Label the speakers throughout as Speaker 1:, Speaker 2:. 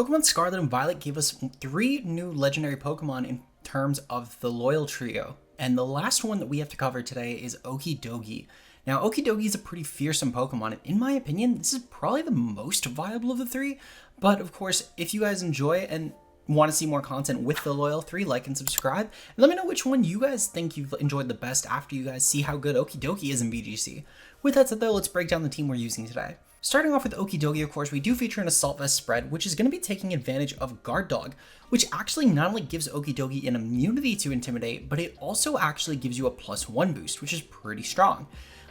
Speaker 1: Pokemon Scarlet and Violet gave us 3 new legendary Pokemon in terms of the Loyal Trio, and the last one that we have to cover today is Okidogi. Now, Okidogi is a pretty fearsome Pokemon, and in my opinion, this is probably the most viable of the 3, but of course, if you guys enjoy it and want to see more content with the Loyal 3, like and subscribe, and let me know which one you guys think you've enjoyed the best after you guys see how good Okidogi is in VGC. With that said though, let's break down the team we're using today. Starting off with Okidogi, of course, we do feature an Assault Vest spread, which is going to be taking advantage of Guard Dog, which actually not only gives Okidogi an immunity to Intimidate, but it also actually gives you a +1 boost, which is pretty strong.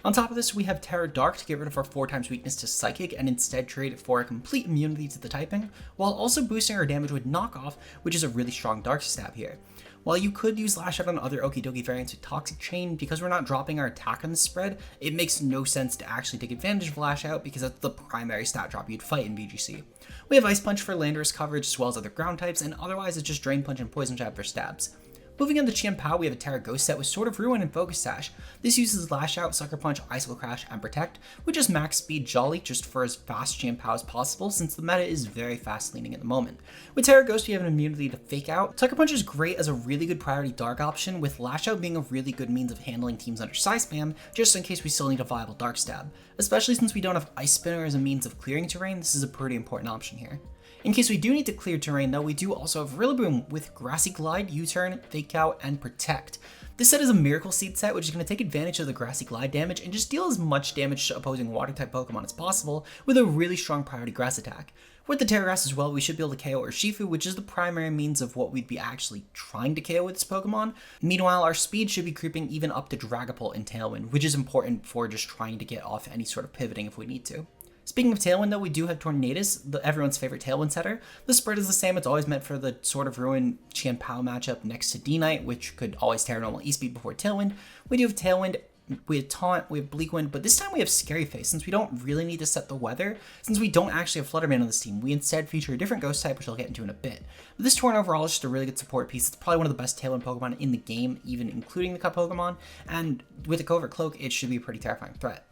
Speaker 1: On top of this, we have Tera Dark to get rid of our 4x weakness to Psychic and instead trade it for a complete immunity to the typing, while also boosting our damage with Knockoff, which is a really strong Dark stab here. While you could use Lash Out on other Okidogi variants with Toxic Chain, because we're not dropping our attack on the spread, it makes no sense to actually take advantage of Lash Out because that's the primary stat drop you'd fight in VGC. We have Ice Punch for Landorus coverage as well as other ground types, and otherwise it's just Drain Punch and Poison Jab for stabs. Moving on to Chien-Pao, we have a Tera Ghost set with Sword of Ruin and Focus Sash. This uses Lash Out, Sucker Punch, Icicle Crash, and Protect, which is max speed Jolly just for as fast Chien-Pao as possible since the meta is very fast leaning at the moment. With Tera Ghost, we have an immunity to Fake Out. Sucker Punch is great as a really good priority Dark option, with Lash Out being a really good means of handling teams under Psy Spam, just in case we still need a viable Dark Stab. Especially since we don't have Ice Spinner as a means of clearing terrain, this is a pretty important option here. In case we do need to clear terrain though, we do also have Rillaboom with Grassy Glide, U-Turn, Fake Out, and Protect. This set is a Miracle Seed set, which is going to take advantage of the Grassy Glide damage and just deal as much damage to opposing Water-type Pokemon as possible with a really strong priority Grass attack. With the Tera Grass as well, we should be able to KO Urshifu, which is the primary means of what we'd be actually trying to KO with this Pokemon. Meanwhile, our speed should be creeping even up to Dragapult and Tailwind, which is important for just trying to get off any sort of pivoting if we need to. Speaking of Tailwind though, we do have Tornadus, everyone's favorite Tailwind setter. The spread is the same, it's always meant for the Sword of Ruin Chien-Pao matchup next to D-Knight, which could always tear normal E-Speed before Tailwind. We do have Tailwind, we have Taunt, we have Bleak Wind, but this time we have Scary Face, since we don't really need to set the weather, since we don't actually have Flutterman on this team. We instead feature a different Ghost type, which I'll get into in a bit. But this Torn overall is just a really good support piece. It's probably one of the best Tailwind Pokemon in the game, even including the Cut Pokemon, and with a Covert Cloak, it should be a pretty terrifying threat.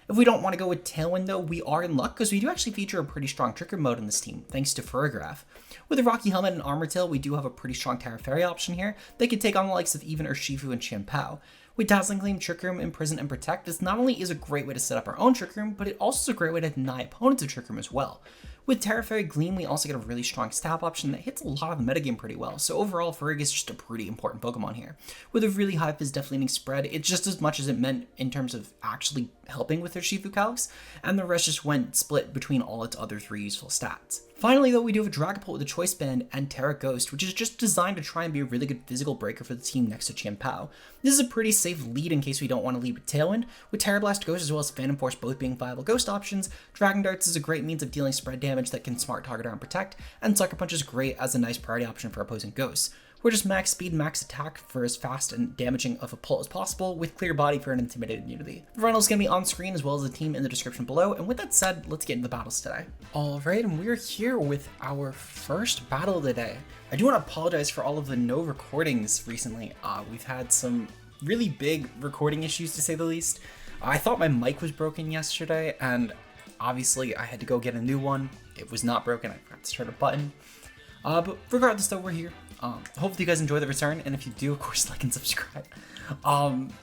Speaker 1: If we don't want to go with Tailwind though, we are in luck because we do actually feature a pretty strong Trick Room mode in this team, thanks to Ferrograph. With a Rocky Helmet and Armor Tail, we do have a pretty strong Tera Fairy option here. They can take on the likes of even Urshifu and Chien-Pao. With Dazzling Gleam, Trick Room, Imprison, and Protect, this not only is a great way to set up our own Trick Room, but it also is a great way to deny opponents a Trick Room as well. With Tera Fairy Gleam, we also get a really strong stab option that hits a lot of the metagame pretty well, so overall Ferrig is just a pretty important Pokemon here. With a really high Phys Def leaning spread, it's just as much as it meant in terms of actually helping with Urshifu calcs, and the rest just went split between all its other 3 useful stats. Finally though, we do have a Dragapult with a Choice Band and Tera Ghost, which is just designed to try and be a really good physical breaker for the team next to Chien-Pao. This is a pretty safe lead in case we don't want to lead with Tailwind, with Tera Blast Ghost as well as Phantom Force both being viable Ghost options. Dragon Darts is a great means of dealing spread damage that can smart target around Protect, and Sucker Punch is great as a nice priority option for opposing Ghosts. We're just max speed, max attack for as fast and damaging of a pull as possible, with clear body for an Intimidate immunity. The final is going to be on screen as well as the team in the description below, and with that said, let's get into the battles today. Alright, and we're here with our first battle today. I do want to apologize for all of the no recordings recently. We've had some really big recording issues to say the least. I thought my mic was broken yesterday, and obviously I had to go get a new one. It was not broken, I forgot to turn a button. But regardless though, we're here. Hopefully you guys enjoy the return, and if you do, of course, like and subscribe.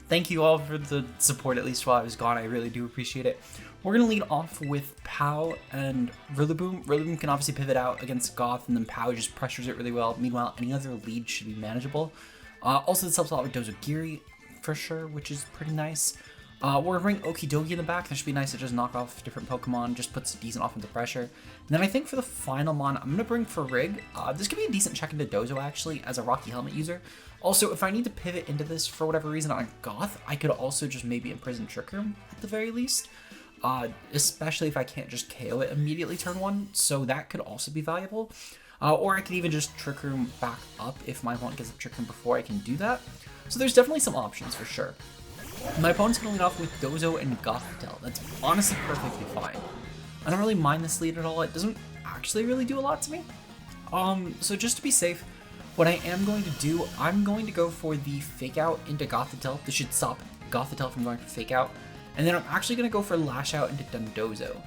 Speaker 1: Thank you all for the support, at least while I was gone. I really do appreciate it. We're going to lead off with Pao and Rillaboom. Rillaboom can obviously pivot out against Goth, and then Pao just pressures it really well. Meanwhile, any other lead should be manageable. Also, this helps a lot with Dozogiri, for sure, which is pretty nice. We're going to bring Okidogi in the back. That should be nice to just knock off different Pokemon, just puts a decent offensive pressure. And then I think for the final mon, I'm going to bring Ferrig. This could be a decent check into Dozo, actually, as a Rocky Helmet user. Also, if I need to pivot into this for whatever reason on Goth, I could also just maybe Imprison Trick Room at the very least. Especially if I can't just KO it immediately turn 1, so that could also be valuable. Or I could even just Trick Room back up if my opponent gets a Trick Room before I can do that. So there's definitely some options for sure. My opponent's going to lead off with Dozo and Gothitelle. That's honestly perfectly fine. I don't really mind this lead at all. It doesn't actually really do a lot to me. So just to be safe, what I am going to do, I'm going to go for the Fake Out into Gothitelle. This should stop Gothitelle from going for Fake Out. And then I'm actually going to go for Lash Out into Dondozo.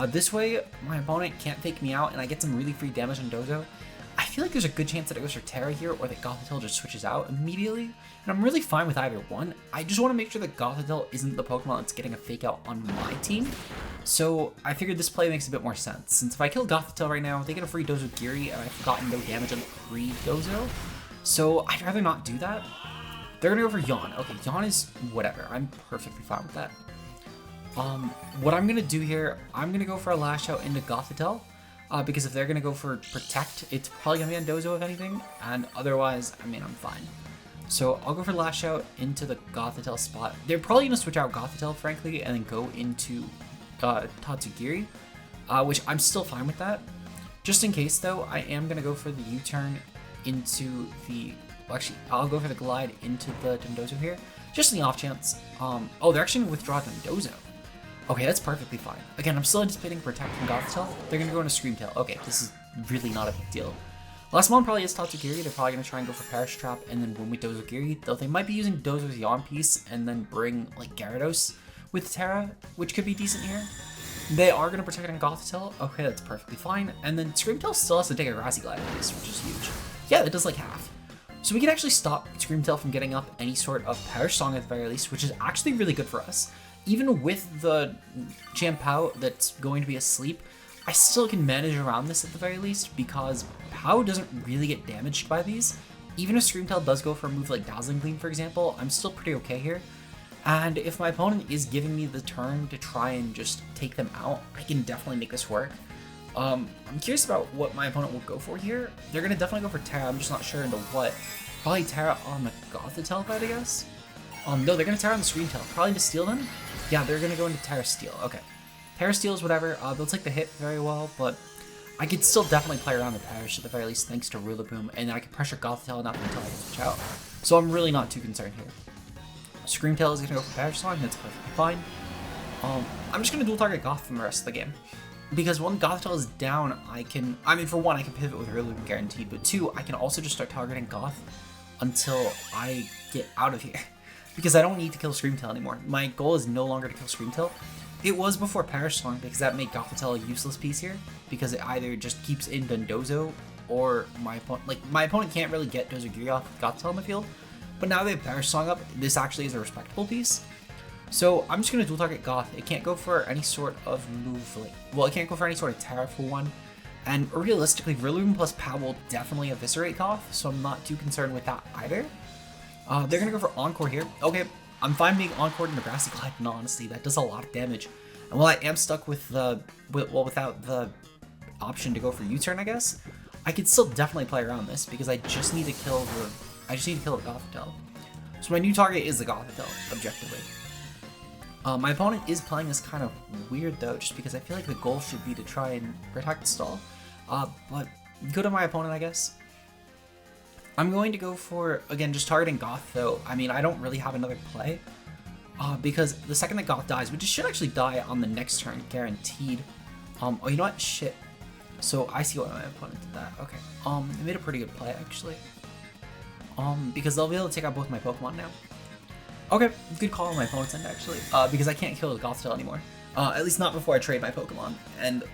Speaker 1: This way, my opponent can't take me out, and I get some really free damage on Dozo. I feel like there's a good chance that it goes for Tera here, or that Gothitelle just switches out immediately, and I'm really fine with either one. I just want to make sure that Gothitelle isn't the Pokemon that's getting a fake out on my team. So I figured this play makes a bit more sense, since if I kill Gothitelle right now, they get a free Dozo Giri, and I've gotten no damage on pre-Dozo. So I'd rather not do that. They're gonna go for Yawn. Okay, Yawn is whatever. I'm perfectly fine with that. What I'm gonna do here, I'm gonna go for a Lash Out into Gothitelle, because if they're gonna go for Protect, it's probably gonna be on Dozo if anything, and otherwise, I mean, I'm fine. So I'll go for Lash Out into the Gothitelle spot. They're probably gonna switch out Gothitelle, frankly, and then go into Tatsugiri, which I'm still fine with that. Just in case, though, I am gonna go for the U-turn into the. Well, actually, I'll go for the Glide into the Dondozo here, just in the off chance. Oh, they're actually gonna withdraw Dondozo. Okay, that's perfectly fine. Again, I'm still anticipating Protect from Gothitelle. They're gonna go into Scream Tail. Okay, this is really not a big deal. Last one probably is Tatsugiri. They're probably gonna try and go for Perish Trap and then win with Dozogiri, though they might be using Dozo's Yawn piece and then bring like Gyarados with Tera, which could be decent here. They are gonna protect on Gothitelle. Okay, that's perfectly fine. And then Scream Tail still has to take a Grassy Glide at least, which is huge. Yeah, it does like half. So we can actually stop Scream Tail from getting up any sort of Perish Song at the very least, which is actually really good for us. Even with the Chien-Pao that's going to be asleep, I still can manage around this at the very least, because Pao doesn't really get damaged by these. Even if Scream Tail does go for a move like Dazzling Gleam, for example, I'm still pretty okay here. And if my opponent is giving me the turn to try and just take them out, I can definitely make this work. I'm curious about what my opponent will go for here. They're going to definitely go for Tera, I'm just not sure into what. Probably Tera on the Gothitelle fight, I guess? No, they're going to Tera on the Scream Tail. Probably to steal them? Yeah, they're going to go into Tera Steel. Okay. Tera Steel is whatever. They'll take the hit very well, but I could still definitely play around the Perish at the very least thanks to Rillaboom, and then I can pressure Gothitelle enough until I can switch out. So I'm really not too concerned here. Scream Tail is going to go for Perish Song, that's perfectly fine. I'm just going to dual target Goth from the rest of the game. Because when Gothitelle is down, I mean, for one, I can pivot with Rillaboom guaranteed, but two, I can also just start targeting Goth until I get out of here. Because I don't need to kill Scream Tail anymore. My goal is no longer to kill Scream Tail. It was before Perish Song, because that made Gothitelle a useless piece here, because it either just keeps in Dondozo, or my opponent can't really get Dozogiri off with Gothitelle in the field, but now they have Perish Song up, this actually is a respectable piece. So I'm just going to dual target Goth. It can't go for any sort of move, it can't go for any sort of Tera for one, and realistically, Rillaboom plus Pao will definitely eviscerate Goth, so I'm not too concerned with that either. They're going to go for Encore here. Okay, I'm fine being Encored in the Grassy Glide, and honestly, that does a lot of damage. And while I am stuck with without the option to go for U-turn, I guess, I could still definitely play around this, because I just need to kill the Gothitelle. So my new target is the Gothitelle, objectively. My opponent is playing this kind of weird though, just because I feel like the goal should be to try and protect stall. But good on my opponent, I guess. I'm going to go for, again, just targeting Goth though. I mean, I don't really have another play. Because the second that Goth dies, which should actually die on the next turn, guaranteed. Oh, you know what? Shit. So I see why my opponent did that. Okay. They made a pretty good play, actually. Because they'll be able to take out both my Pokemon now. Okay, good call on my opponent's end, actually. Because I can't kill the Gothitelle anymore. At least not before I trade my Pokemon. And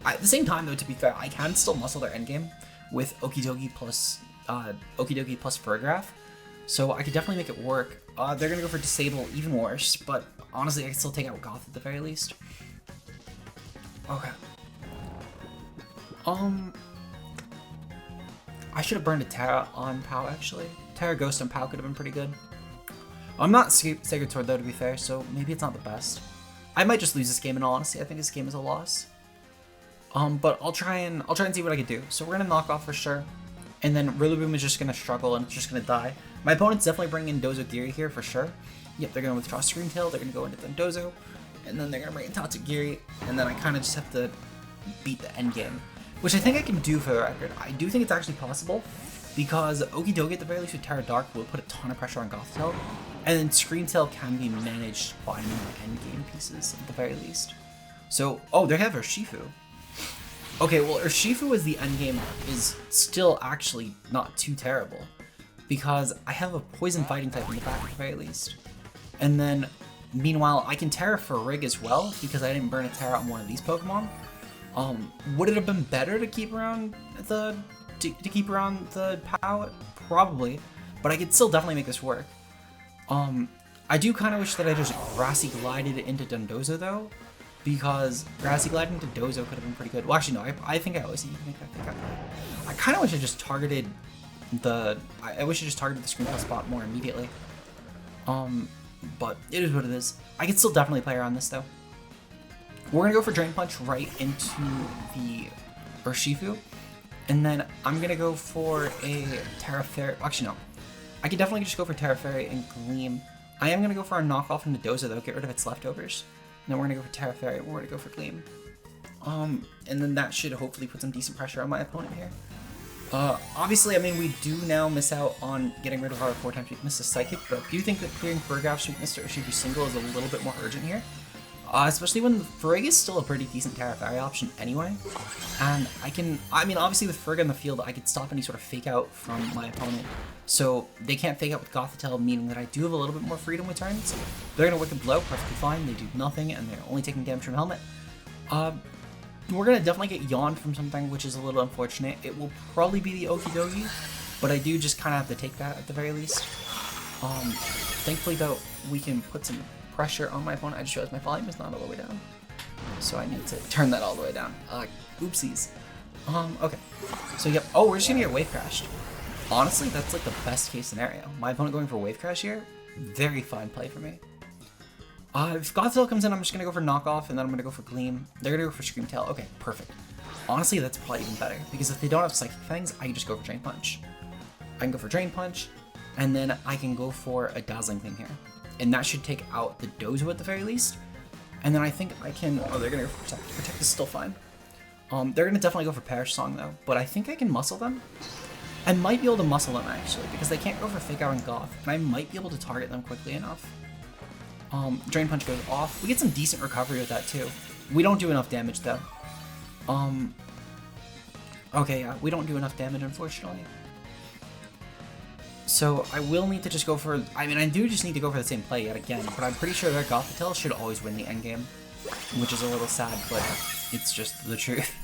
Speaker 1: at the same time, though, to be fair, I can still muscle their endgame with Okidogi plus Furgraph. So I could definitely make it work. They're gonna go for Disable, even worse, but honestly, I can still take out Goth at the very least. Okay. I should have burned a Tera on Pao, actually. Tera Ghost on Pao could have been pretty good. I'm not Sacred Sword though, to be fair, so maybe it's not the best. I might just lose this game in all honesty. I think this game is a loss. But I'll try and see what I can do. So we're gonna knock off for sure. And then Rillaboom is just gonna struggle and it's just gonna die. My opponent's definitely bringing in Dozogiri here for sure. Yep, they're gonna withdraw Scream Tail, they're gonna go into Dondozo, and then they're gonna bring in Tatsugiri, and then I kinda just have to beat the end game. Which I think I can do for the record. I do think it's actually possible, because Okidogi at the very least with Tera Dark will put a ton of pressure on Gothitelle, and then Scream Tail can be managed by more endgame pieces at the very least. So, oh, they have Urshifu. Okay, well, Urshifu as the endgame is still actually not too terrible, because I have a poison fighting type in the back at the very least. And then Meanwhile, I can Tera for Rig as well, because I didn't burn a Tera on one of these Pokemon. Would it have been better to keep around the POW? Probably, but I could still definitely make this work. I do kind of wish that I just Grassy glided into Dondozo though, because Grassy gliding into Dozo could have been pretty good. Well, actually no, I think I always think I kind of wish I just targeted the Screen spot more immediately. But it is what it is. I could still definitely play around this though. We're gonna go for Drain Punch right into the Urshifu, and then I'm gonna go for a Tera Fairy. Actually, no. I could definitely just go for Tera Fairy and Gleam. I am gonna go for a knockoff into Dozo though, get rid of its leftovers. And then we're gonna go for Tera Fairy, we're gonna go for Gleam. And then that should hopefully put some decent pressure on my opponent here. Obviously, I mean, we do now miss out on getting rid of our 4x weakness to Psychic, but I do think that clearing Fergaf's weakness to Urshifu single is a little bit more urgent here. Especially when Ferg is still a pretty decent Tera Fairy option anyway. And I mean, obviously with Ferg in the field, I could stop any sort of fake out from my opponent. So they can't fake out with Gothitelle, meaning that I do have a little bit more freedom with turns. They're going to Wicked Blow, perfectly fine, they do nothing, and they're only taking damage from Helmet. We're going to definitely get yawned from something, which is a little unfortunate. It will probably be the Okidogi, but I do just kind of have to take that at the very least. Thankfully though, we can put some pressure on my opponent. I just realized my volume is not all the way down, so I need to turn that all the way down. Oopsies. Okay. So yep. Oh, we're just gonna get Wave Crashed. Honestly, that's like the best case scenario. My opponent going for Wave Crash here, very fine play for me. If Gothitelle comes in, I'm just gonna go for Knockoff, and then I'm gonna go for Gleam. They're gonna go for Scream Tail. Okay, perfect. Honestly, that's probably even better, because if they don't have Psychic Fangs, I can just go for Drain Punch. I can go for Drain Punch, and then I can go for a Dazzling Gleam here. And that should take out the Dozo at the very least. And then I think I can... Oh, they're going to go for Protect. Protect is still fine. They're going to definitely go for Perish Song, though. But I think I can muscle them. I might be able to muscle them, actually, because they can't go for Fake Out and Goth. And I might be able to target them quickly enough. Drain Punch goes off. We get some decent recovery with that, too. We don't do enough damage, though. Okay, yeah, we don't do enough damage, unfortunately. So I will need to just go for, I mean, I do just need to go for the same play yet again, but I'm pretty sure that Gothitelle should always win the endgame, which is a little sad, but it's just the truth.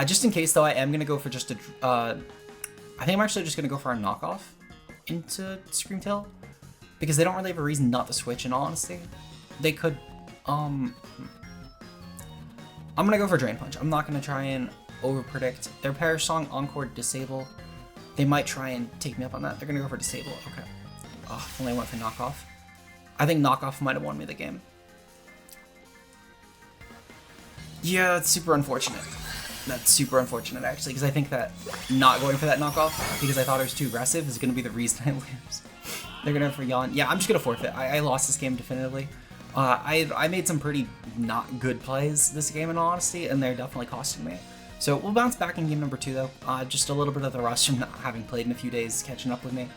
Speaker 1: Just in case though, I am going to go for just a, I think I'm actually just going to go for a knockoff into Scream Tail, because they don't really have a reason not to switch, in all honesty. They could, I'm going to go for Drain Punch. I'm not going to try and overpredict. Their Perish Song, Encore, Disable. They might try and take me up on that. They're going to go for Disable. Okay. Oh, only went for Knockoff. I think Knockoff might have won me the game. Yeah, that's super unfortunate. That's super unfortunate, actually, because I think that not going for that Knockoff, because I thought it was too aggressive, is going to be the reason I lose. They're going to go for Yawn. Yeah, I'm just going to forfeit. I lost this game definitively. I made some pretty not good plays this game, in all honesty, and they're definitely costing me. So we'll bounce back in game number 2 though. Just a little bit of the rust from not having played in a few days catching up with me.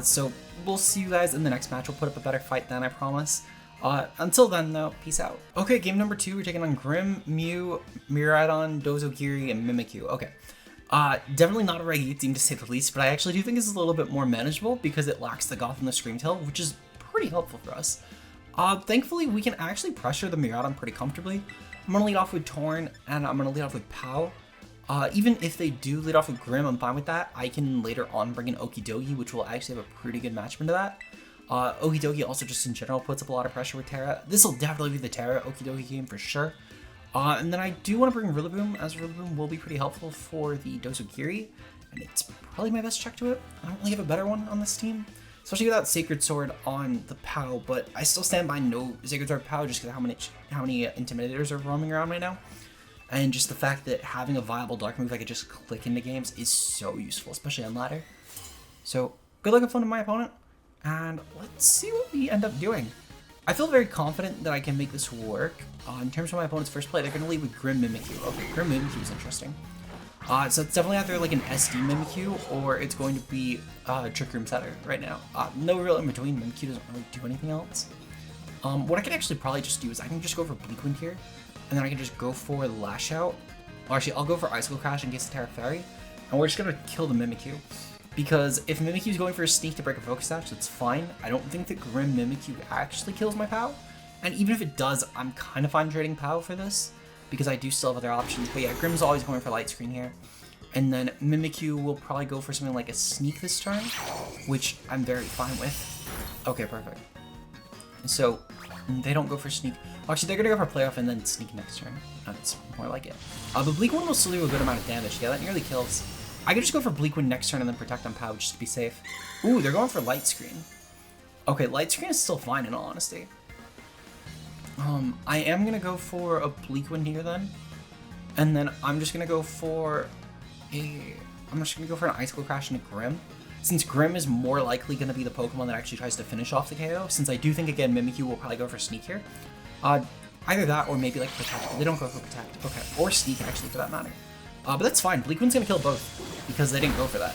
Speaker 1: So we'll see you guys in the next match. We'll put up a better fight then, I promise. Until then though, peace out. Okay, game number 2, we're taking on Grim, Mew, Miraidon, Dozogiri, and Mimikyu. Okay. Definitely not a Reggie team to say the least, but I actually do think this is a little bit more manageable because it lacks the Goth and the Scream Tail, which is pretty helpful for us. Thankfully, we can actually pressure the Miraidon pretty comfortably. I'm going to lead off with Torn, and I'm going to lead off with POW. Even if they do lead off with Grim, I'm fine with that. I can later on bring in Okidogi, which will actually have a pretty good matchup into that. Okidogi also just in general puts up a lot of pressure with Tera. This will definitely be the Tera Okidogi game for sure. And then I do want to bring Rillaboom, as Rillaboom will be pretty helpful for the Dozogiri, and it's probably my best check to it. I don't really have a better one on this team, especially without Sacred Sword on the POW, but I still stand by no Sacred Sword POW just because how many Intimidators are roaming around right now. And just the fact that having a viable Dark move I could just click into games is so useful, especially on ladder. So, good luck and fun to my opponent, and let's see what we end up doing. I feel very confident that I can make this work. In terms of my opponent's first play, they're going to lead with Grim Mimikyu. Okay, Grim Mimikyu is interesting. So it's definitely either like an SD Mimikyu, or it's going to be Trick Room Setter right now. No real in between. Mimikyu doesn't really do anything else. What I could actually probably just do is I can just go for Bleak Wind here, and then I can just go for Lash Out. Or actually, I'll go for Icicle Crash in case of Tera Fairy, and we're just going to kill the Mimikyu. because if Mimikyu is going for a sneak to break a Focus Sash, that's fine. I don't think that Grim Mimikyu actually kills my POW, and even if it does, I'm kind of fine trading POW for this, because I do still have other options. But yeah, Grim's always going for Light Screen here, and then Mimikyu will probably go for something like a sneak this turn, which I'm very fine with. Okay, perfect. So they don't go for sneak. Actually, they're gonna go for playoff and then sneak next turn. That's more like it. But Bleak Wind will still do a good amount of damage. Yeah, that nearly kills. I could just go for Bleak Wind next turn and then protect on POW just to be safe. Ooh, they're going for Light Screen. Okay, Light Screen is still fine in all honesty. I am gonna go for a Bleak Wind here then, and then I'm just gonna go for I'm just gonna go for an Icicle Crash and a Grim. Since Grim is more likely gonna be the Pokemon that actually tries to finish off the KO, since I do think again Mimikyu will probably go for Sneak here. Either that or maybe like Protect. They don't go for Protect. Okay, or Sneak actually for that matter. But that's fine. Bleak Wind's gonna kill both because they didn't go for that.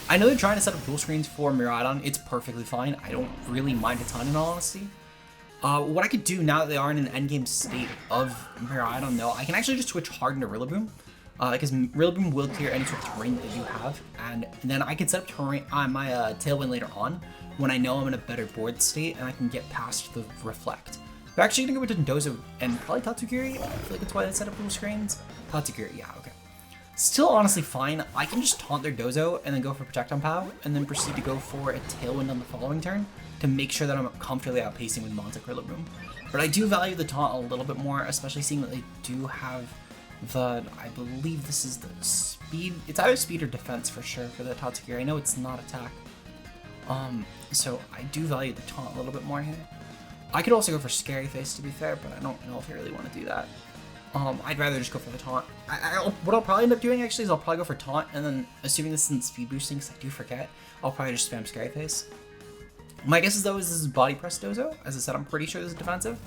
Speaker 1: I know they're trying to set up dual screens for Miraidon. It's perfectly fine. I don't really mind a ton in all honesty. What I could do now that they are in an endgame state of Miraidon though, I can actually just switch hard into Rillaboom. Because Rillaboom will clear any sort of terrain that you have, and then I can set up terrain on my Tailwind later on when I know I'm in a better board state and I can get past the Reflect. We're actually gonna go with Dondozo and probably Tatsugiri. I feel like that's why they set up dual screens. Tatsugiri, yeah, okay. Still honestly fine. I can just taunt their Dozo and then go for Protect on POW and then proceed to go for a Tailwind on the following turn to make sure that I'm comfortably outpacing with Montic Rillaboom. But I do value the taunt a little bit more, especially seeing that they do have I believe this is the speed. It's either speed or defense for sure for the Tatsugiri. I know it's not attack. So I do value the taunt a little bit more here. I could also go for Scary Face to be fair, but I don't know if I really want to do that. I'd rather just go for the taunt. What I'll probably end up doing actually is I'll probably go for taunt, and then assuming this isn't speed boosting, because I do forget, I'll probably just spam Scary Face. My guess is though is this is Body Press Dozo. As I said, I'm pretty sure this is defensive.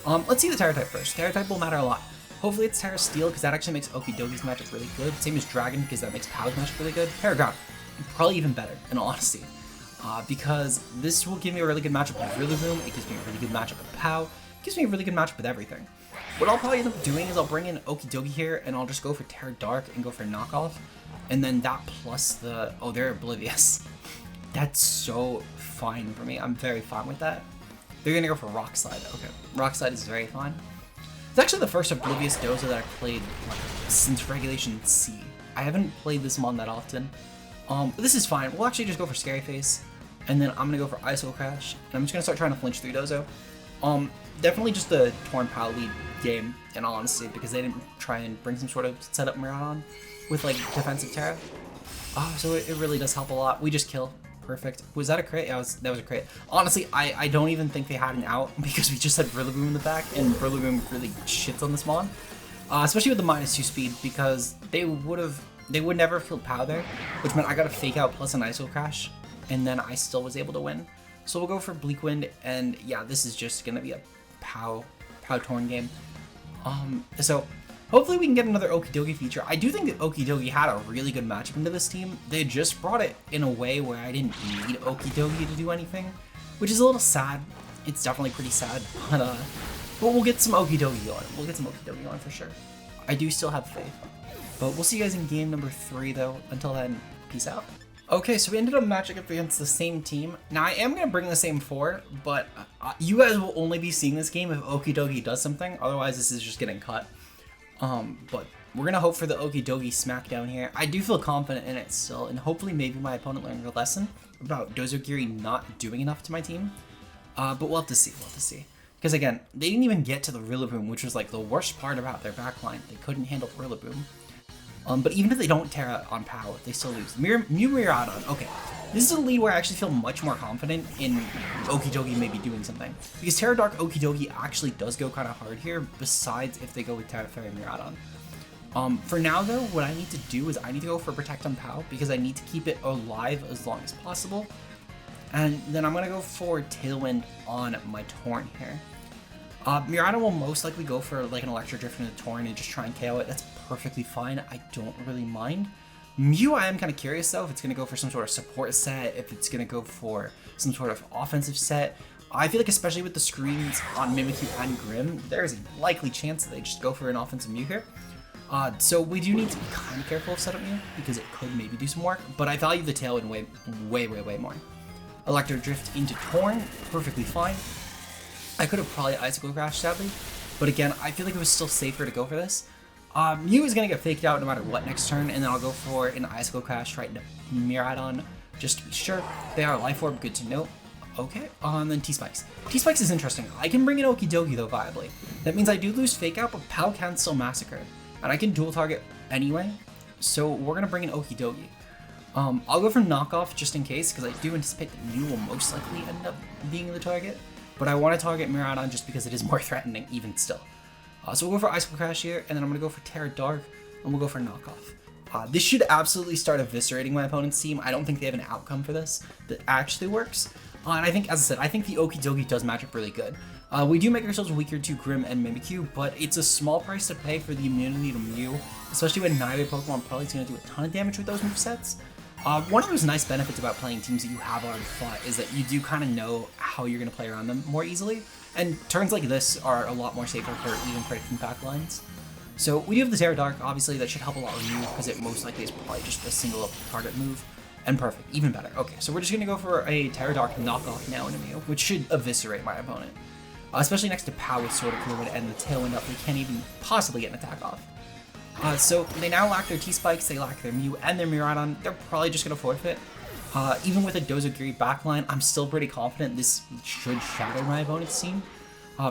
Speaker 1: Let's see the Tera type first. Tera type will matter a lot. Hopefully it's Tera Steel, because that actually makes Okidogi's matchup really good. Same as Dragon, because that makes POW's matchup really good. Tera Ground, probably even better, in all honesty. Because this will give me a really good matchup with Rillaboom, it gives me a really good matchup with POW, it gives me a really good matchup with everything. What I'll probably end up doing is I'll bring in Okidogi here, and I'll just go for Tera Dark and go for Knockoff. And then that plus the... Oh, they're Oblivious. That's so fine for me. I'm very fine with that. They're going to go for Rock Slide. Okay, Rock Slide is very fine. It's actually the first Oblivious Dozo that I've played since Regulation C. I haven't played this mon that often. But this is fine. We'll actually just go for Scary Face, and then I'm gonna go for Icicle Crash, and I'm just gonna start trying to flinch through Dozo. Definitely just the Torn POW lead game, in all honesty, because they didn't try and bring some sort of setup Miraidon with like defensive Tera. So it really does help a lot. We just kill. Perfect. Was that a crit? Yeah, that was a crit. Honestly, I don't even think they had an out because we just had Rillaboom in the back, and Rillaboom really shits on this mon. Especially with the -2 speed, because they would never have killed POW there, which meant I got a Fake Out plus an Icicle Crash, and then I still was able to win. So we'll go for Bleak Wind, and yeah, this is just gonna be a POW Torn game. So hopefully we can get another Okidogi feature. I do think that Okidogi had a really good matchup into this team. They just brought it in a way where I didn't need Okidogi to do anything, which is a little sad. It's definitely pretty sad, but we'll get some Okidogi on. We'll get some Okidogi on for sure. I do still have faith. But we'll see you guys in game number 3 though. Until then, peace out. Okay, so we ended up matching up against the same team. Now I am going to bring the same 4, but you guys will only be seeing this game if Okidogi does something. Otherwise, this is just getting cut. But we're going to hope for the Okidogi smackdown here. I do feel confident in it still, and hopefully maybe my opponent learned a lesson about Dozogiri not doing enough to my team. But we'll have to see, Because again, they didn't even get to the Rillaboom, which was like the worst part about their backline. They couldn't handle the Rillaboom. But even if they don't Tera on POW, they still lose. Miraidon, okay. This is a lead where I actually feel much more confident in Okidogi maybe doing something. Because Tera Dark Okidogi actually does go kind of hard here, besides if they go with Tera Fairy Miraidon. For now though, what I need to do is I need to go for Protect on POW, because I need to keep it alive as long as possible. And then I'm going to go for Tailwind on my Torn here. Miraidon will most likely go for like an Electric Drift into Torn and just try and KO it. That's perfectly fine. I don't really mind. Mew, I am kind of curious though if it's going to go for some sort of support set, if it's going to go for some sort of offensive set. I feel like especially with the screens on Mimikyu and Grim, there's a likely chance that they just go for an offensive Mew here. So we do need to be kind of careful of setup Mew because it could maybe do some work, but I value the Tailwind way more. Electro Drift into Torn, perfectly fine. I could have probably Icicle Crash sadly, but again, I feel like it was still safer to go for this. Mew is going to get faked out no matter what next turn, and then I'll go for an Icicle Crash right into Miraidon just to be sure. They are Life Orb, good to know. Okay, then T-Spikes. T-Spikes is interesting. I can bring in Okidogi though viably. That means I do lose Fake Out, but Pal can still Massacre. And I can dual target anyway, so we're going to bring in Okidogi. I'll go for Knockoff just in case, because I do anticipate that Mew will most likely end up being the target. But I want to target Miraidon just because it is more threatening, even still. So we'll go for Icicle Crash here, and then I'm going to go for Tera Dark, and we'll go for Knockoff. This should absolutely start eviscerating my opponent's team. I don't think they have an outcome for this that actually works. And I think, as I said, I think the Okidogi does match up really good. We do make ourselves weaker to Grim and Mimikyu, but it's a small price to pay for the immunity to Mew, especially when neither Pokemon probably is going to do a ton of damage with those movesets. One of those nice benefits about playing teams that you have already fought is that you do kind of know how you're going to play around them more easily, and turns like this are a lot more safer for even predicting back lines. So we do have the Tera Dark, obviously that should help a lot with Mew, because it most likely is probably just a single target move. And perfect, even better. Okay, so we're just gonna go for a Tera Dark knockoff now into Mew, which should eviscerate my opponent. Especially next to Pao with Sword of Fluid and the Tailwind up, they can't even possibly get an attack off. So they now lack their T-Spikes, they lack their Mew and their Miraidon. They're probably just gonna forfeit. Even with a Dozogiri backline, I'm still pretty confident this should shatter my opponent's team.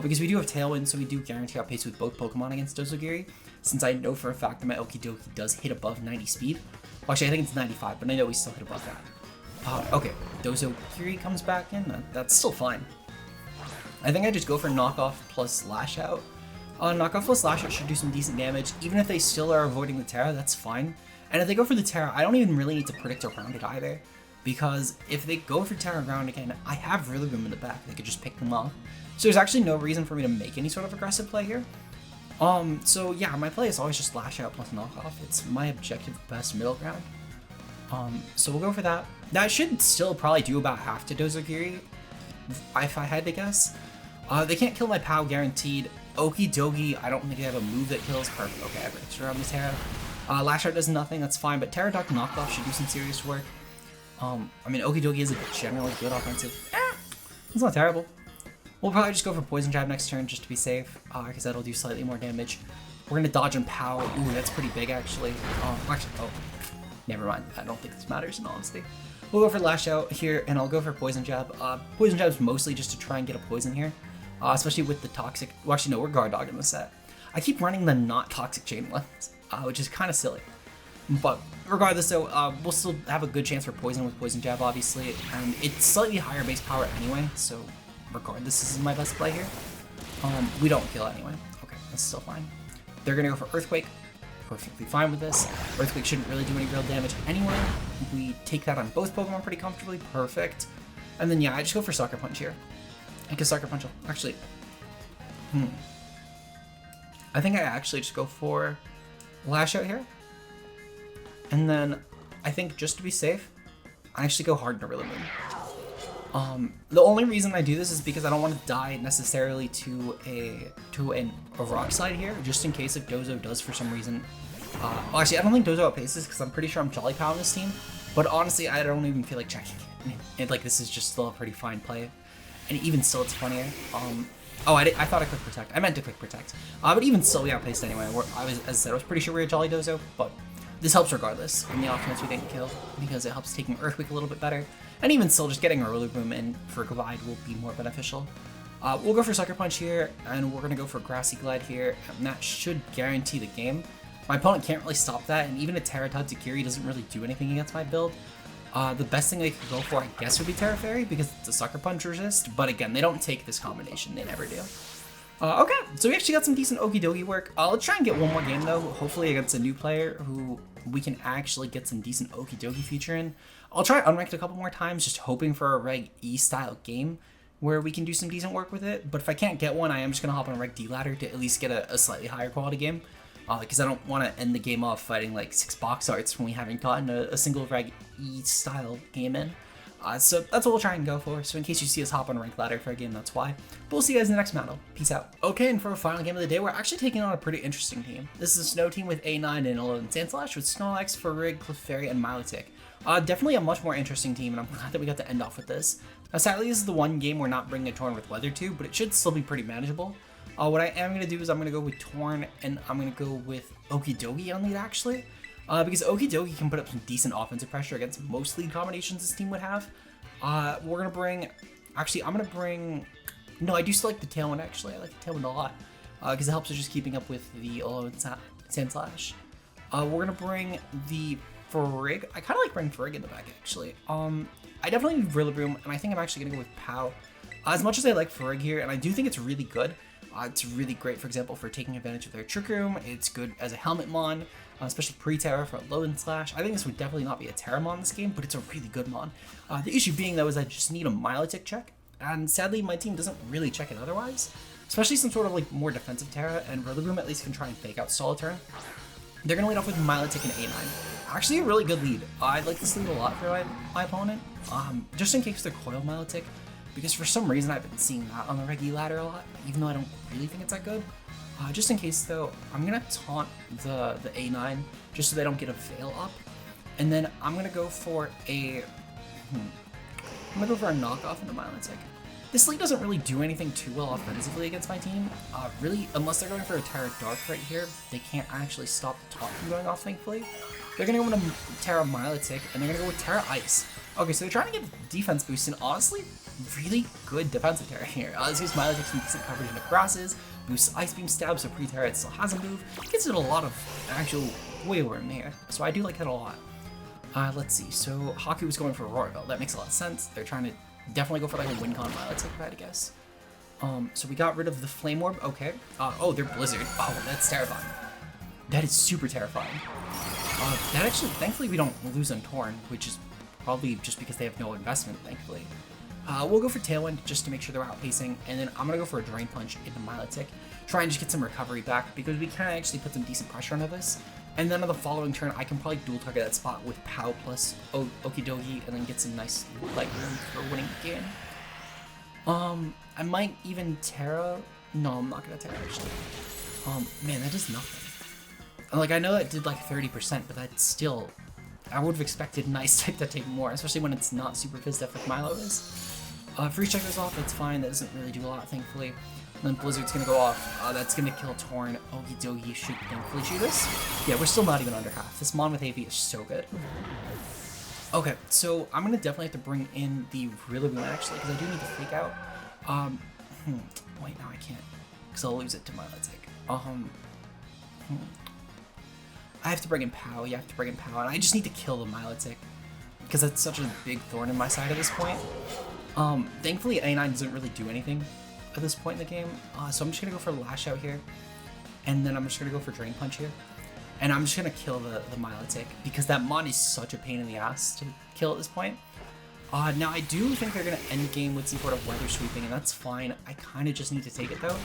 Speaker 1: Because we do have Tailwind, so we do guarantee outpace with both Pokemon against Dozogiri, since I know for a fact that my Okidogi does hit above 90 speed. Well, actually, I think it's 95, but I know we still hit above that. Okay, Dozogiri comes back in. That's still fine. I think I just go for Knockoff plus Lash Out. Knockoff plus Lash Out should do some decent damage. Even if they still are avoiding the Tera, that's fine. And if they go for the Tera, I don't even really need to predict around it either. Because if they go for Tera ground again, I have Rillaboom in the back. They could just pick them off. So there's actually no reason for me to make any sort of aggressive play here. So yeah, my play is always just Lash Out plus Knockoff. It's my objective best middle ground. So we'll go for that. That should still probably do about half to Dozogiri, if I had to guess. They can't kill my Pao guaranteed. Okidogi, I don't think they have a move that kills. Perfect. Okay, I breaks around the Tera. Lash Out does nothing, that's fine, but Tera Dark Knockoff should do some serious work. I mean, Okidogi is a generally good offensive. It's not terrible. We'll probably just go for Poison Jab next turn just to be safe, because that'll do slightly more damage. We're going to dodge on Pao. Ooh, that's pretty big, actually. Never mind. I don't think this matters, in honesty. We'll go for Lash Out here, and I'll go for Poison Jab. Poison Jab's mostly just to try and get a poison here, especially with the Toxic... Well, actually, no, we're Guard Dog in this set. I keep running the not Toxic Chain Lens, which is kind of silly. But regardless, though, we'll still have a good chance for Poison with Poison Jab, obviously, and it's slightly higher base power anyway, so... Regardless, this is my best play here. We don't kill anyway. Okay, that's still fine. They're gonna go for Earthquake. Perfectly fine with this. Earthquake shouldn't really do any real damage anyway. We take that on both Pokemon pretty comfortably. Perfect. And then yeah, I just go for Sucker Punch here. I guess Sucker Punch will actually... I think I actually just go for Lash Out here. And then I think just to be safe, I actually go hard into Rillaboom. The only reason I do this is because I don't want to die necessarily to a rock slide here, just in case if Dozo does for some reason. Well, actually, I don't think Dozo outpaces because I'm pretty sure I'm Jolly-Pao on this team, but honestly, I don't even feel like checking it. And like, this is just still a pretty fine play, and even still, it's funnier. I thought I Quick Protect. I meant to Quick Protect. But even still, we outpaced anyway. As I said, I was pretty sure we were Jolly Dozo, but this helps regardless in the off chance we didn't kill, because it helps taking Earthquake a little bit better. And even still, just getting a Rillaboom in for Glide will be more beneficial. We'll go for Sucker Punch here, and we're going to go for Grassy Glide here, and that should guarantee the game. My opponent can't really stop that, and even a Tera Tatsukiri doesn't really do anything against my build. The best thing they could go for, I guess, would be Tera Fairy, because it's a Sucker Punch resist, but again, they don't take this combination, they never do. Okay, so we actually got some decent Okidogi work. Let's try and get one more game, though, hopefully against a new player who we can actually get some decent Okidogi feature in. I'll try Unranked a couple more times, just hoping for a Reg E style game where we can do some decent work with it. But if I can't get one, I am just going to hop on a Reg D ladder to at least get a slightly higher quality game. Because I don't want to end the game off fighting like 6 box arts when we haven't gotten a single Reg E style game in. So that's what we'll try and go for. So in case you see us hop on a rank ladder for a game, that's why. But we'll see you guys in the next battle. Peace out. Okay, and for our final game of the day, we're actually taking on a pretty interesting team. This is a Snow team with A9 and Alolan Sandslash with Snorlax, Farig, Clefairy, and Milotic. Definitely a much more interesting team, and I'm glad that we got to end off with this. Now, sadly, this is the one game we're not bringing a Torn with Weather to, but it should still be pretty manageable. What I am going to do is I'm going to go with Torn, and I'm going to go with Okidogi on lead, actually. Because Okidogi can put up some decent offensive pressure against most lead combinations this team would have. We're going to bring... Actually, I'm going to bring... No, I do still like the Tailwind, actually. I like the Tailwind a lot. Because it helps with just keeping up with the Alolan Sandslash. We're going to bring the Farig. I kind of like bringing Farig in the back, actually. I definitely need Rillaboom, and I think I'm actually going to go with Pao. As much as I like Farig here, and I do think it's really good, it's really great, for example, for taking advantage of their Trick Room. It's good as a Helmet Mon, especially pre-Tera for a Low Slash. I think this would definitely not be a Tera Mon in this game, but it's a really good Mon. The issue being, though, is I just need a Milotic check, and sadly, my team doesn't really check it otherwise, especially some sort of like more defensive Tera, and Rillaboom at least can try and fake out Stall turn. They're going to lead off with Milotic and A9. Actually, a really good lead. I like this lead a lot for my opponent, just in case they're Coil Milotic, because for some reason I've been seeing that on the Regi ladder a lot, even though I don't really think it's that good. Just in case though, I'm going to taunt the A9 just so they don't get a Veil up, and then I'm going to go for a knockoff into Milotic. This lead doesn't really do anything too well offensively against my team. Really, unless they're going for a Tera Dark right here, they can't actually stop the taunt from going off, thankfully. They're going to go into Tera Milotic, and they're going to go with Tera Ice. Okay, so they're trying to get defense boost, and honestly, really good defensive Tera here. This gives Milotic some decent coverage into grasses, boosts Ice Beam Stab, so pre-Tera it still has a move. Gets it a lot of actual wiggle room here, so I do like that a lot. Let's see, so Haku was going for Aurora Belt. That makes a lot of sense. They're trying to definitely go for like a Wincon Milotic, if I had to guess. So we got rid of the Flame Orb, okay. Oh, they're Blizzard. Oh, that's terrifying. That is super terrifying. That actually, thankfully we don't lose on Torn, which is probably just because they have no investment, thankfully. We'll go for Tailwind just to make sure they're outpacing, and then I'm going to go for a Drain Punch into Milotic, try and just get some recovery back, because we can actually put some decent pressure onto this. And then on the following turn, I can probably dual target that spot with Pao plus Okidogi, and then get some nice leg room for winning the game. I might even Tera. No, I'm not going to Tera, actually. Man, that does nothing. Like, I know that did like 30%, but that's still... I would have expected Nice type to take more, especially when it's not super Fizz Def like Milo is. Freeze Check goes off, that's fine, that doesn't really do a lot, thankfully. And then Blizzard's gonna go off, that's gonna kill Torn. Okidogi should thankfully shoot this. Yeah, we're still not even under half. This Mon with AV is so good. Okay, so I'm gonna definitely have to bring in the Rillaboom actually, because I do need to fake out. Wait, no I can't, because I'll lose it to Milotic. I have to bring in Pao, you have to bring in Pao, and I just need to kill the Milotic, because that's such a big thorn in my side at this point. Thankfully A9 doesn't really do anything at this point in the game, so I'm just going to go for Lash Out here, and then I'm just going to go for Drain Punch here, and I'm just going to kill the Milotic, because that Mon is such a pain in the ass to kill at this point. Now I do think they're going to end game with some sort of Weather Sweeping, and that's fine. I kind of just need to take it though.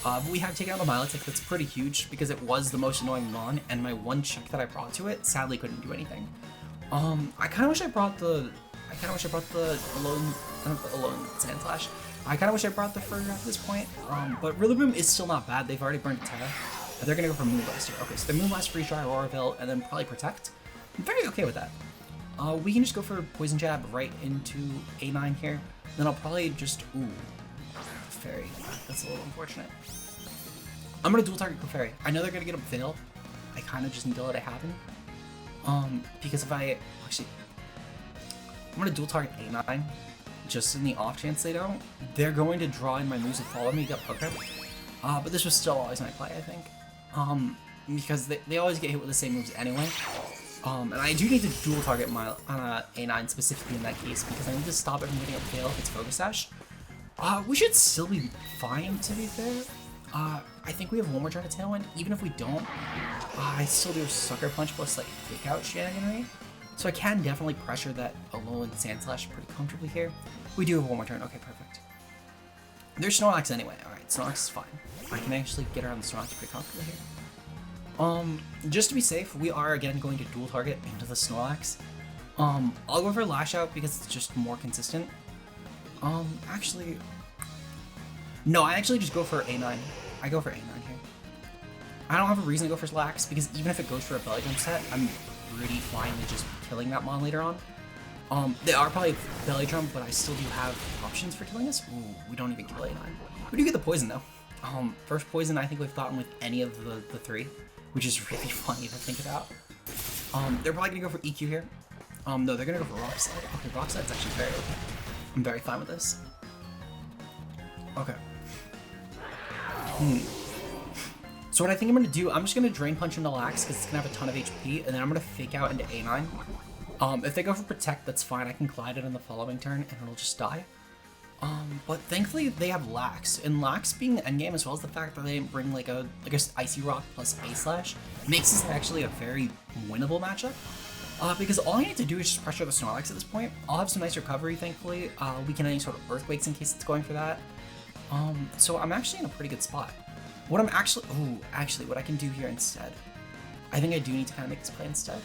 Speaker 1: But we have taken out the Milotic. That's pretty huge because it was the most annoying Mon, and my one check that I brought to it sadly couldn't do anything. I kind of wish I brought the Alone Sandslash. I kind of wish I brought the Furry at this point. But Rillaboom is still not bad. They've already burned Tera. They're gonna go for Moonblast here. Okay, so the Moonblast, Freeze Dry, Aurora Veil, and then probably Protect. I'm very okay with that. We can just go for Poison Jab right into A9 here. Then I'll probably just Fairy. That's a little unfortunate. I'm gonna dual target Clefairy. I know they're gonna get up Veil. I kind of just need to let it happen. Because if I'm gonna dual target A9, just in the off chance they don't, they're going to draw in my moves and follow me. Get Poker. But this was still always my play, I think. Because they always get hit with the same moves anyway. And I do need to dual target my A9 specifically in that case because I need to stop it from getting up Veil if it's Focus Sash. We should still be fine, to be fair. I think we have one more turn of Tailwind. Even if we don't, I still do a Sucker Punch plus like Fake Out shenaniganry. So I can definitely pressure that Alolan Sandslash pretty comfortably here. We do have one more turn. Okay, perfect. There's Snorlax anyway. Alright, Snorlax is fine. I can actually get around the Snorlax pretty comfortably here. Just to be safe, we are again going to dual target into the Snorlax. I'll go for Lash Out because it's just more consistent. Actually, no, I actually just go for A9. I go for A9 here. I don't have a reason to go for Lax because even if it goes for a belly jump set, I'm pretty fine with just killing that mon later on. They are probably belly jump, but I still do have options for killing this. Ooh, we don't even kill A9. We do get the poison though. First poison I think we've gotten with any of the three, which is really funny to think about. They're probably gonna go for EQ here. No, they're gonna go for Rock Slide. Okay, Rock Slide's actually very okay. I'm very fine with this. Okay. So what I think I'm gonna do, I'm just gonna Drain Punch into Lax because it's gonna have a ton of HP, and then I'm gonna Fake Out into A9. If they go for Protect, that's fine. I can Glide it in the following turn, and it'll just die. But thankfully they have Lax, and Lax being the endgame as well as the fact that they didn't bring like a Icy Rock plus A-Slash makes this actually a very winnable matchup. Because all I need to do is just pressure the Snorlax at this point. I'll have some nice recovery, thankfully. Weaken any sort of Earthquakes in case it's going for that. So I'm actually in a pretty good spot. What I'm actually, what I can do here instead, I think I do need to kind of make this play instead.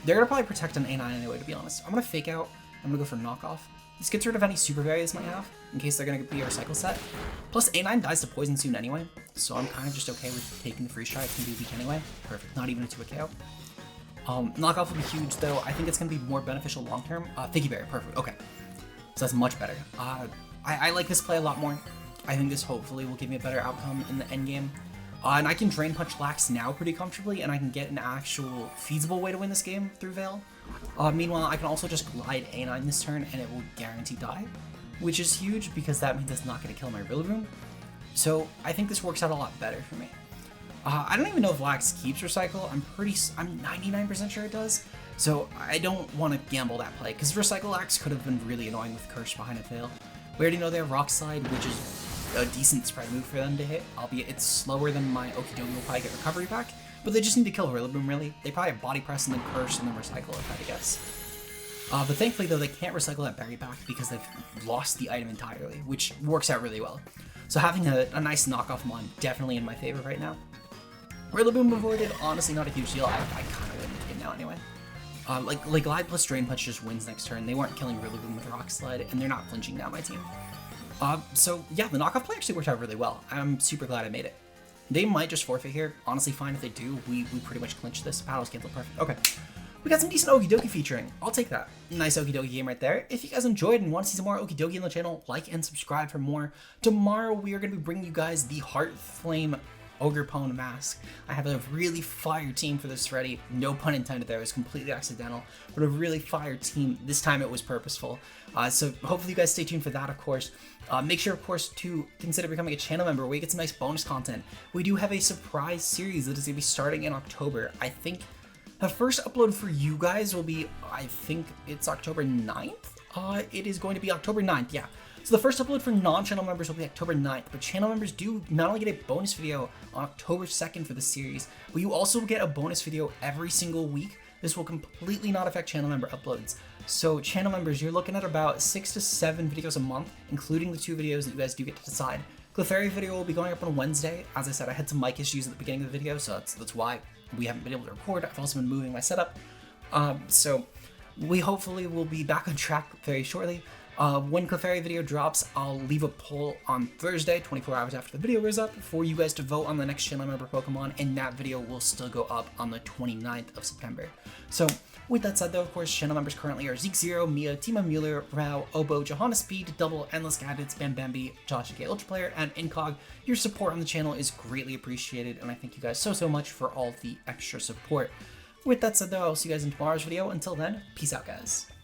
Speaker 1: They're gonna probably protect an A9 anyway, to be honest. I'm gonna Fake Out. I'm gonna go for Knockoff. This gets rid of any Super Berry this might have, in case they're gonna be a Recycle set. Plus, A9 dies to Poison soon anyway, so I'm kind of just okay with taking the free shot. It can be weak anyway. Perfect. Not even a 2-hit KO. Knockoff will be huge, though. I think it's going to be more beneficial long-term. Thicky Berry, perfect. Okay. So that's much better. I like this play a lot more. I think this hopefully will give me a better outcome in the endgame. And I can Drain Punch Lax now pretty comfortably, and I can get an actual feasible way to win this game through Veil. Meanwhile, I can also just Glide A9 this turn, and it will guarantee die, which is huge because that means it's not going to kill my Rillaboom. So I think this works out a lot better for me. I don't even know if Lax keeps Recycle. I'm 99% sure it does. So I don't want to gamble that play because Recycle Lax could have been really annoying with Curse behind a Veil. We already know they have Rock Slide, which is a decent spread move for them to hit, albeit it's slower than my Okidogi will probably get recovery back. But they just need to kill Rillaboom really. They probably have Body Press and then Curse and then Recycle if I had to guess. But thankfully though, they can't recycle that berry back because they've lost the item entirely, which works out really well. So having a nice knockoff mon definitely in my favor right now. Rillaboom avoided, honestly not a huge deal. I kind of win the game now anyway. Like Glide plus Drain Punch just wins next turn. They weren't killing Rillaboom with Rock Slide, and they're not flinching down my team. So yeah, the knockoff play actually worked out really well. I'm super glad I made it. They might just forfeit here. Honestly, fine if they do. We pretty much clinched this. Battle's canceled, perfect. Okay. We got some decent Oki Doki featuring. I'll take that. Nice Oki Doki game right there. If you guys enjoyed and want to see some more Oki Doki on the channel, like and subscribe for more. Tomorrow we are going to be bringing you guys the Heart Flame Ogerpone mask. I have a really fire team for this ready. No pun intended there. It was completely accidental, but a really fire team. This time it was purposeful. So hopefully you guys stay tuned for that, of course. Make sure, of course, to consider becoming a channel member where you get some nice bonus content. We do have a surprise series that is going to be starting in October. I think the first upload for you guys will be, I think it's October 9th? It is going to be October 9th, yeah. So the first upload for non-channel members will be October 9th, but channel members do not only get a bonus video on October 2nd for the series, but you also get a bonus video every single week. This will completely not affect channel member uploads. So channel members, you're looking at about 6 to 7 videos a month, including the 2 videos that you guys do get to decide. Clefairy video will be going up on Wednesday. As I said, I had some mic issues at the beginning of the video, so that's why we haven't been able to record. I've also been moving my setup. So we hopefully will be back on track very shortly. When Clefairy video drops, I'll leave a poll on Thursday, 24 hours after the video is up, for you guys to vote on the next channel member Pokemon, and that video will still go up on the 29th of September. So, with that said though, of course, channel members currently are Zeke Zero, Mia, Tima Mueller, Rao, Obo, Johanna Speed, Double, Endless Gadgets, Bam Bambi, Josh K Ultra Player, and Incog. Your support on the channel is greatly appreciated, and I thank you guys so much for all the extra support. With that said though, I'll see you guys in tomorrow's video. Until then, peace out guys.